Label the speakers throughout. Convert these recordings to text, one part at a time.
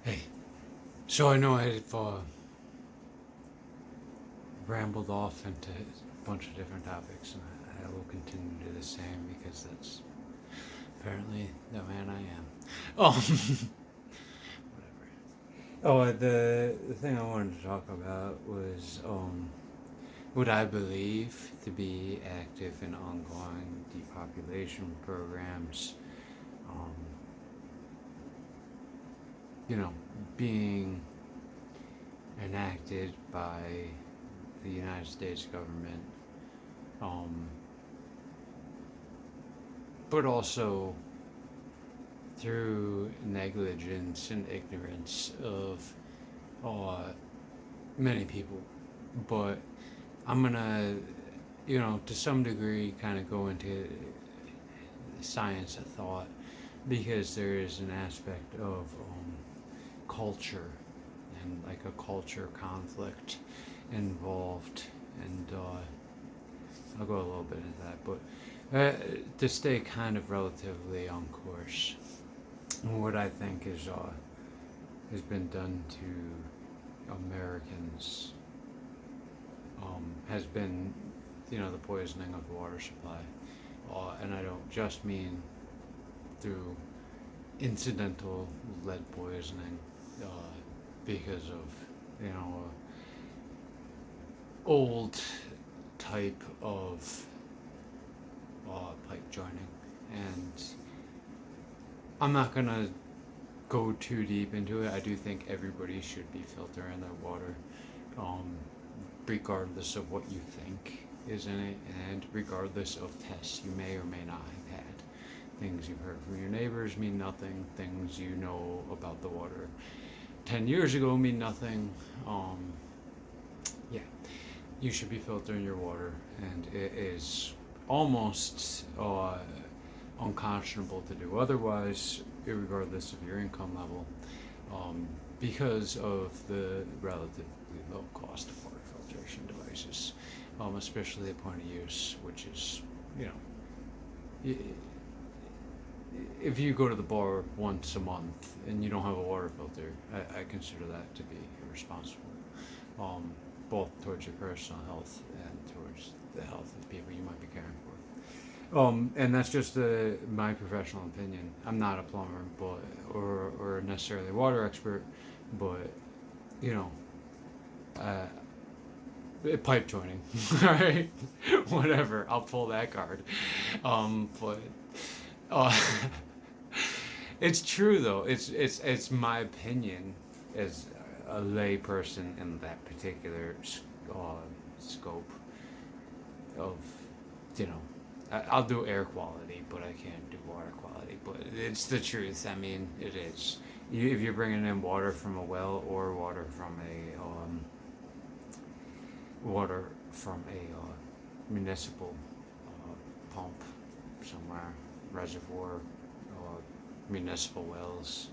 Speaker 1: Hey, so I know I've rambled off into a bunch of different topics, and I will continue to do the same because that's apparently the man I am. Whatever. The thing I wanted to talk about was what I believe to be active and ongoing depopulation programs. Um, you know, being enacted by the United States government, um, but also through negligence and ignorance of uh, many people. But I'm gonna, to some degree, kind of go into science of thought because there is an aspect of culture and like a culture conflict involved, and I'll go a little bit into that, but to stay kind of relatively on course, what I think is has been done to Americans has been, the poisoning of the water supply, and I don't just mean through incidental lead poisoning uh, because of old type of pipe joining, and I'm not gonna go too deep into it. I do think everybody should be filtering their water, um, regardless of what you think is in it, and regardless of tests you may or may not have had. Things you've heard from your neighbors mean nothing. Things you know about the water 10 years ago mean nothing. Yeah, you should be filtering your water, and it is almost unconscionable to do otherwise, regardless of your income level, because of the relatively low cost of water filtration devices, especially the point of use, which is, you know, if you go to the bar once a month and you don't have a water filter, I consider that to be irresponsible, um, both towards your personal health and towards the health of people you might be caring for. And that's just my professional opinion. I'm not a plumber, but or necessarily a water expert, but you know, uh, pipe joining, all right, whatever. I'll pull that card. But uh, it's true though. It's my opinion as a lay person in that particular uh, scope of, you know, I'll do air quality, but I can't do water quality. But it's the truth. I mean, it is. If you're bringing in water from a well or water from a municipal pump somewhere, reservoir, municipal wells,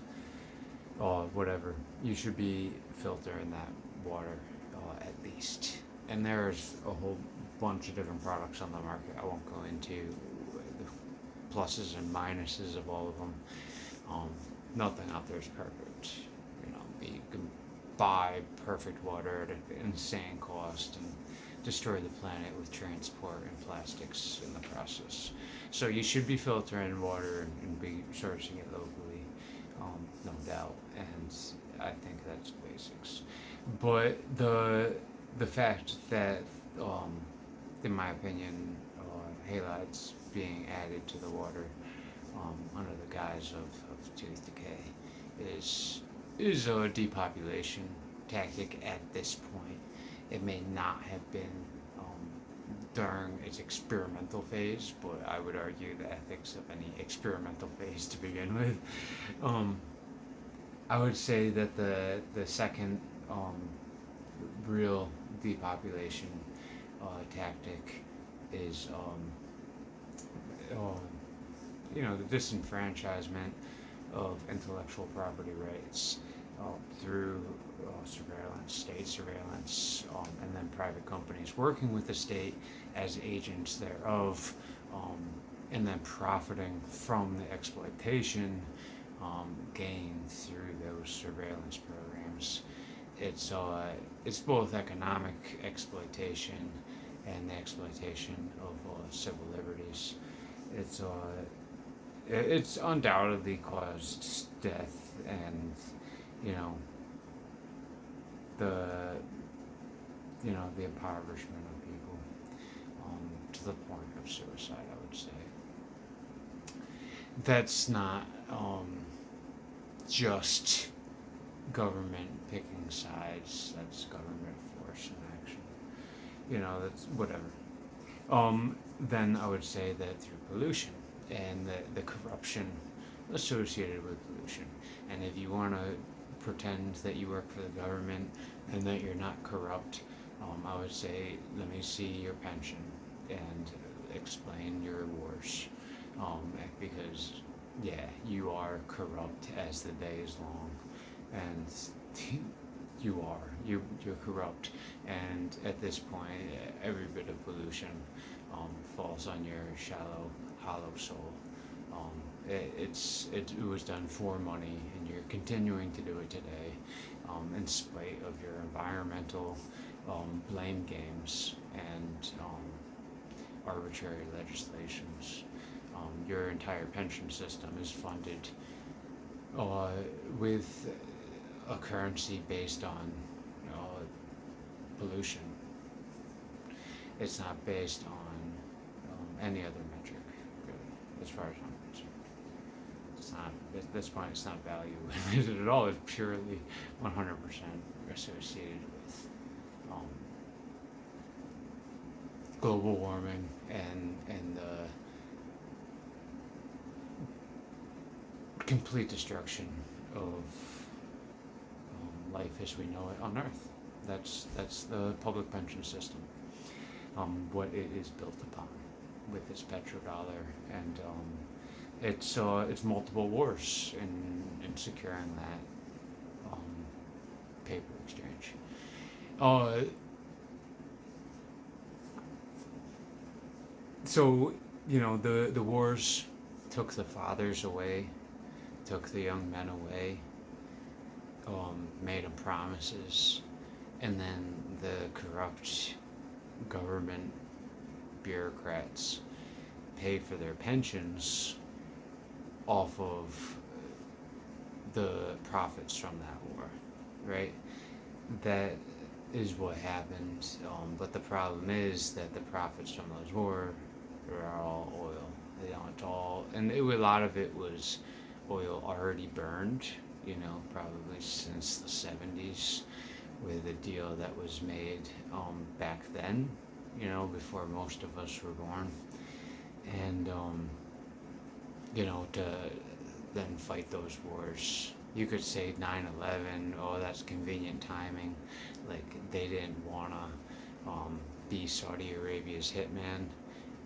Speaker 1: whatever, you should be filtering that water at least. And there's a whole bunch of different products on the market. I won't go into the pluses and minuses of all of them. Um, Nothing out there is perfect. You can buy perfect water at an insane cost and destroy the planet with transport and plastics in the process. So you should be filtering water and be sourcing it locally, no doubt. And I think that's basics. But the fact that, um, in my opinion, halides being added to the water under the guise of tooth decay is a depopulation tactic at this point. It may not have been during its experimental phase, but I would argue the ethics of any experimental phase to begin with. Um, I would say that the second um, real depopulation tactic is uh, the disenfranchisement of intellectual property rights uh, through surveillance, state surveillance, and then private companies working with the state as agents thereof, um, and then profiting from the exploitation gained through those surveillance programs. It's it's both economic exploitation and the exploitation of civil liberties. It's it's undoubtedly caused death and you know the the impoverishment of people to the point of suicide. I would say that's not just government picking sides. That's government force in action. That's whatever. Then I would say that through pollution and the corruption associated with pollution. And if you want to pretend that you work for the government and that you're not corrupt, I would say, let me see your pension and explain your wars. Because, yeah, you are corrupt as the day is long. And you're corrupt, and at this point every bit of pollution falls on your shallow, hollow soul. It was done for money, and you're continuing to do it today, in spite of your environmental blame games and arbitrary legislations. Your entire pension system is funded with a currency based on pollution. It's not based on any other metric, really, as far as I'm concerned. It's not, at this point, it's not value related at all. It's purely 100% associated with global warming and the complete destruction of life as we know it on Earth. That's the public pension system. What it is built upon with its petrodollar, and it's multiple wars in securing that paper exchange. So the wars took the fathers away, took the young men away, made them promises, and then the corrupt government bureaucrats pay for their pensions off of the profits from that war, right? That is what happened, but the problem is that the profits from those wars are all oil. It's all, and a lot of it was oil already burned, probably since the 70s, with a deal that was made back then, before most of us were born. And, to then fight those wars. You could say 9/11, oh, that's convenient timing. Like, they didn't want to be Saudi Arabia's hitman,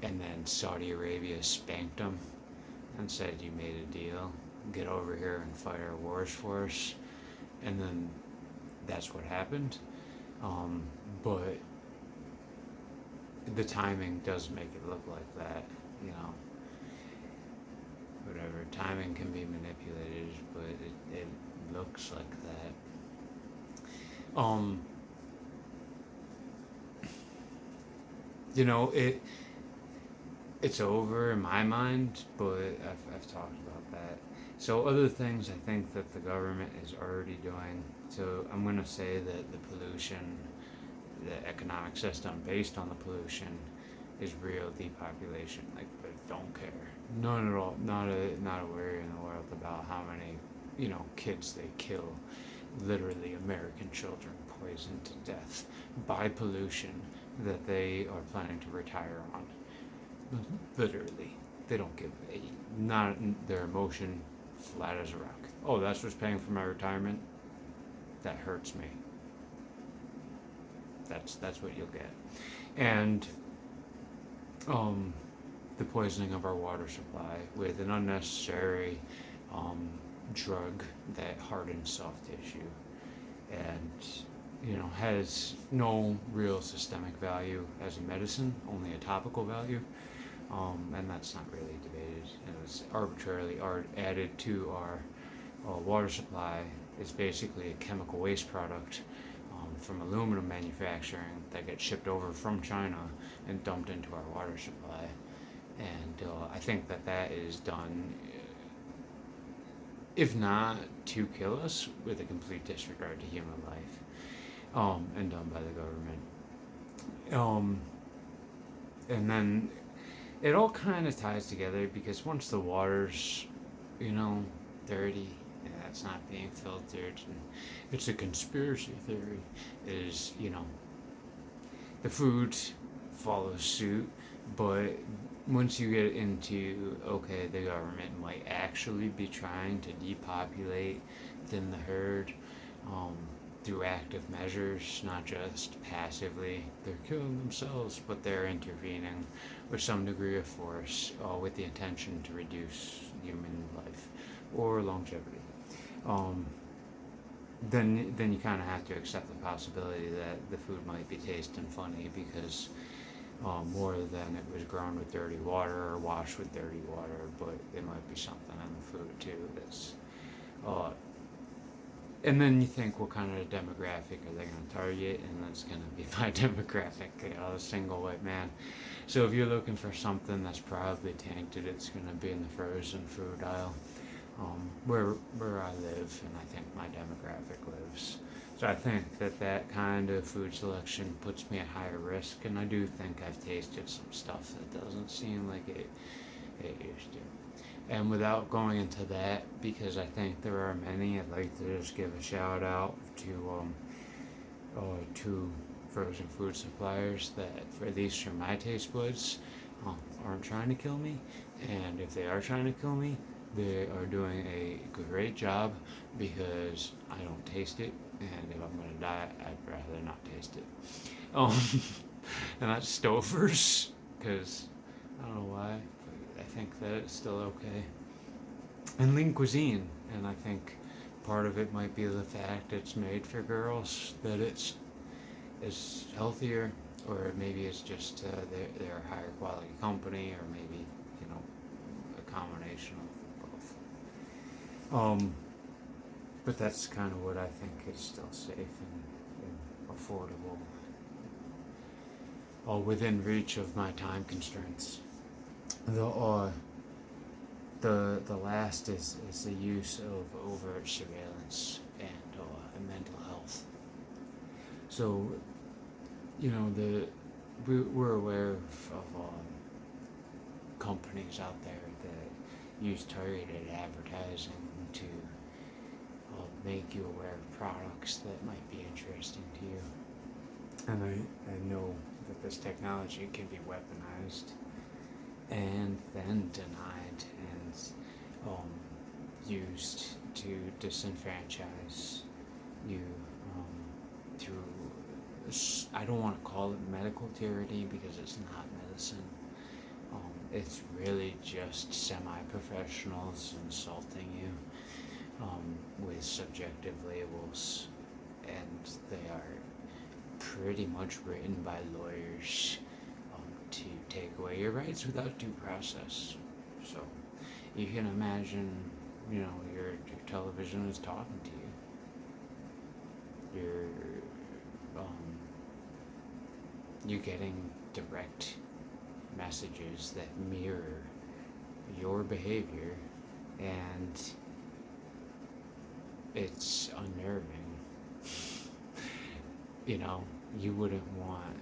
Speaker 1: and then Saudi Arabia spanked them and said, you made a deal, get over here and fight our wars for us. And then that's what happened. But the timing does make it look like that, whatever. Timing can be manipulated, but it looks like that. It's over in my mind, but I've talked about that. So other things I think that the government is already doing. So I'm going to say that the pollution, the economic system based on the pollution, is real depopulation. Like, they don't care. None at all. Not a worry in the world about how many, kids they kill. Literally, American children poisoned to death by pollution that they are planning to retire on. Literally, they don't give not their emotion, flat as a rock. Oh, that's what's paying for my retirement. That hurts me. That's what you'll get. And the poisoning of our water supply with an unnecessary drug that hardens soft tissue and has no real systemic value as a medicine, only a topical value. And that's not really debated. It was arbitrarily added to our water supply is basically a chemical waste product from aluminum manufacturing that gets shipped over from China and dumped into our water supply. And I think that that is done, if not to kill us, with a complete disregard to human life, and done by the government. And then it all kind of ties together because once the water's, you know, dirty and it's not being filtered, and it's a conspiracy theory, is, you know, the food follows suit, but once you get into, okay, the government might actually be trying to depopulate within the herd, um, through active measures, not just passively. They're killing themselves, but they're intervening with some degree of force, with the intention to reduce human life or longevity. Um, then you kind of have to accept the possibility that the food might be tasting funny because more than it was grown with dirty water or washed with dirty water, but there might be something in the food too that's uh, and then you think, what kind of demographic are they going to target? And that's going to be my demographic, a single white man. So if you're looking for something that's probably tainted, it's going to be in the frozen food aisle, where I live, and I think my demographic lives. So I think that that kind of food selection puts me at higher risk, and I do think I've tasted some stuff that doesn't seem like it used to. And without going into that, because I think there are many, I'd like to just give a shout out to frozen food suppliers that, for at least for my taste buds, aren't trying to kill me. And if they are trying to kill me, they are doing a great job because I don't taste it. And if I'm gonna die, I'd rather not taste it. Um, and that's Stouffer's, because I don't know why. I think that it's still okay. And Lean Cuisine, and I think part of it might be the fact it's made for girls, that it's healthier, or maybe it's just they're a higher quality company, or maybe, you know, a combination of both. But that's kind of what I think is still safe and affordable, all within reach of my time constraints. The last is the use of overt surveillance and mental health. So, you know, we're aware of companies out there that use targeted advertising to make you aware of products that might be interesting to you. And I know that this technology can be weaponized and then denied and used to disenfranchise you through, I don't want to call it medical tyranny because it's not medicine. It's really just semi-professionals insulting you with subjective labels, and they are pretty much written by lawyers to take away your rights without due process. So you can imagine, you know, your television is talking to you. You're getting direct messages that mirror your behavior, and it's unnerving. You know, you wouldn't want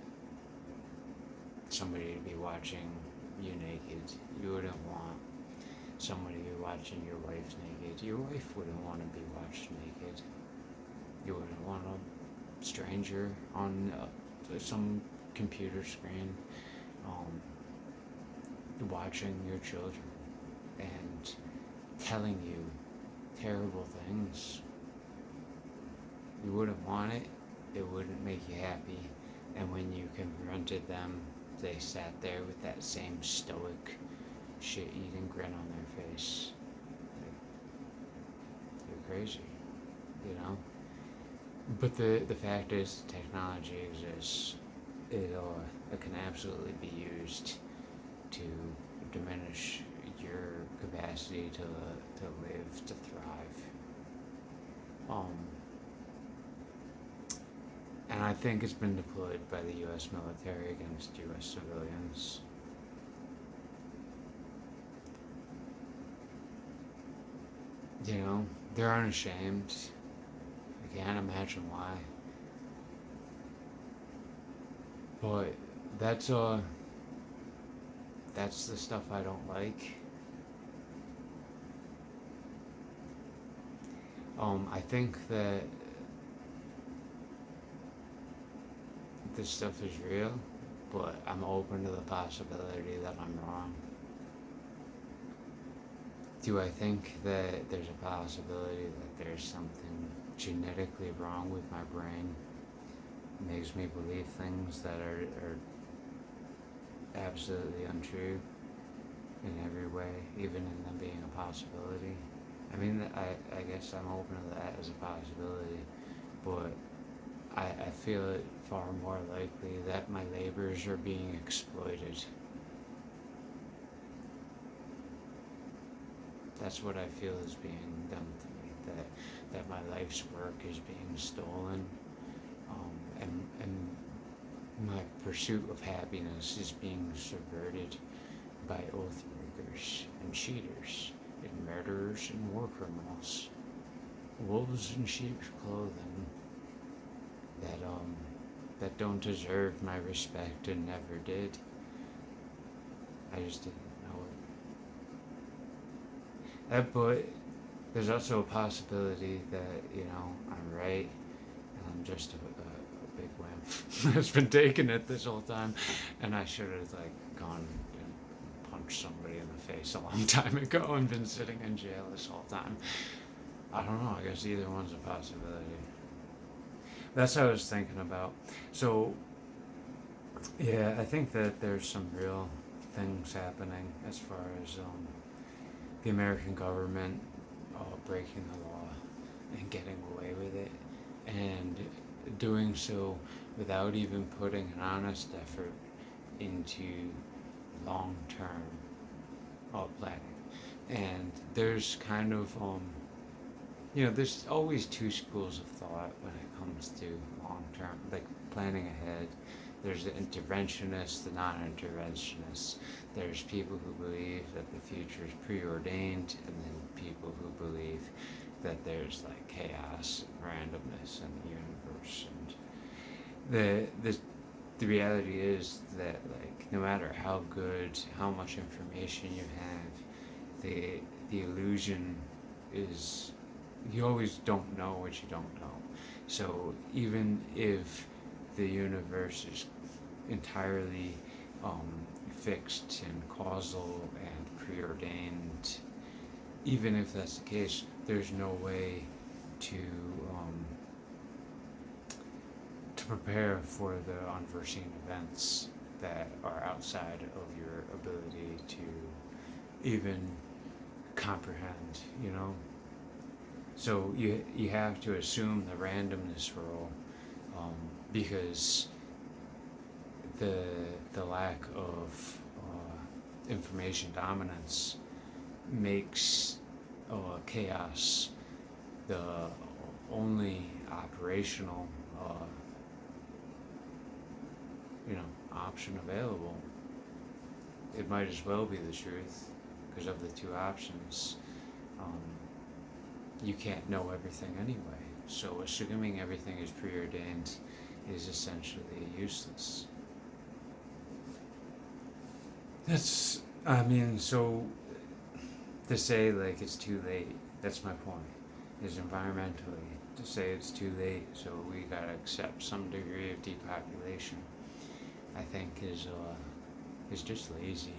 Speaker 1: somebody to be watching you naked. You wouldn't want somebody to be watching your wife naked. Your wife wouldn't want to be watched naked. You wouldn't want a stranger on some computer screen watching your children and telling you terrible things. You wouldn't want it. It wouldn't make you happy. And when you confronted them, they sat there with that same stoic, shit-eating grin on their face. Like, you're crazy, you know? But the fact is, technology exists. It can absolutely be used to diminish your capacity to live, to thrive. Um, and I think it's been deployed by the U.S. military against U.S. civilians. You know, they're unashamed. I can't imagine why. But that's uh that's the stuff I don't like. I think that this stuff is real, but I'm open to the possibility that I'm wrong. Do I think that there's a possibility that there's something genetically wrong with my brain? It makes me believe things that are absolutely untrue in every way, even in them being a possibility. I mean, I guess I'm open to that as a possibility, but I feel it far more likely that my labors are being exploited. That's what I feel is being done to me. That my life's work is being stolen, and my pursuit of happiness is being subverted by oath breakers and cheaters and murderers and war criminals, wolves in sheep's clothing that don't deserve my respect and never did. I just didn't know it. But there's also a possibility that I'm right and I'm just a big wimp that's been taking it this whole time, and I should have gone and punched somebody in the face a long time ago and been sitting in jail this whole time. I don't know. I guess either one's a possibility. That's what I was thinking about. So, yeah, I think that there's some real things happening as far as the American government breaking the law and getting away with it, and doing so without even putting an honest effort into long-term planning. And there's kind of there's always two schools of thought when it comes to long-term, like planning ahead. There's the interventionists, the non-interventionists. There's people who believe that the future is preordained, and then people who believe that there's chaos and randomness in the universe. And the reality is that no matter how good, how much information you have, the illusion is you always don't know what you don't know. So even if the universe is entirely fixed and causal and preordained, even if that's the case, there's no way to prepare for the unforeseen events that are outside of your ability to even comprehend. So you have to assume the randomness rule, because the lack of information dominance makes chaos the only operational option available. It might as well be the truth, because of the two options. You can't know everything anyway. So assuming everything is preordained is essentially useless. So to say it's too late, that's my point, is environmentally, to say it's too late, so we gotta accept some degree of depopulation, I think is just lazy.